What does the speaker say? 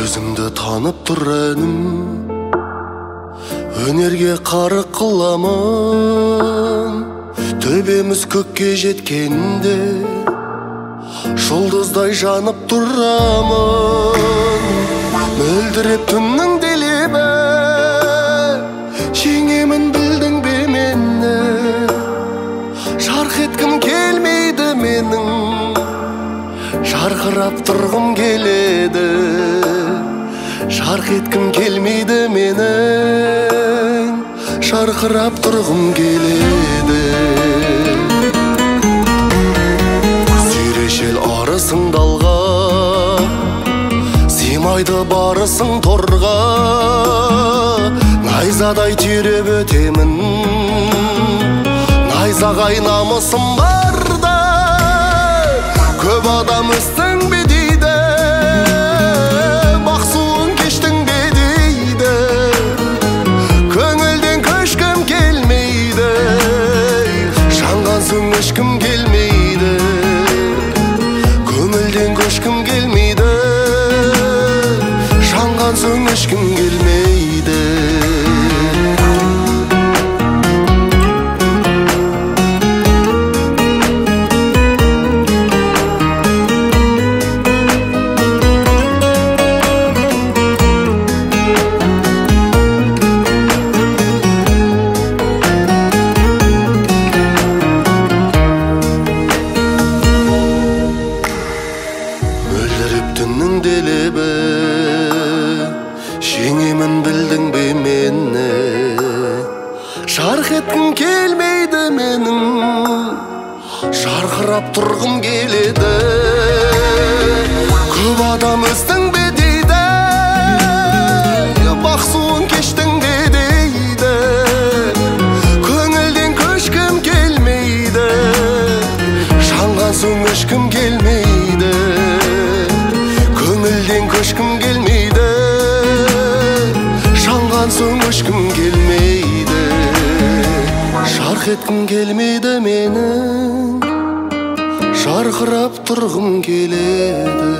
өзіңді танып тұр әнім, өнерге қарық қыламын. Төбеміз көкке жеткенде жұлдыздай жанып тұрамын. Мөлдіреп түннің делебі, жеңемін білдің бе мені. Жарқ еткім келмейді менің, жарқырап тұрғым келеді. Жарқ еткім келмейді менің, жарқырап тұрғым келеді. Сүйрешел арысың далға, симайды барысың торға. Найзадай түйреп өтемін, найзағай намысым барда. Көп адам өстің бе дейді, бақсуын кештің бе дейді. Көңілден көшкім келмейді, жанған соң өшкім келмейді. Көңілден көшкім келмейді, жанған соң өшкім келмейді. Түннің делебі, жеңемін білдің бе мені. Жарқ еткім келмейді менің, жарқырап тұрғым келеді. Көп адам өстің бе дейді, бақсуын кештің бе дейді. Көңілден көшкім келмейді, жанған соң өшкім келмейді. Көңілден көшкім келмейді, жанған соң өшкім келмейді. Жарқ еткім келмейді менің, жарқырап тұрғым келеді.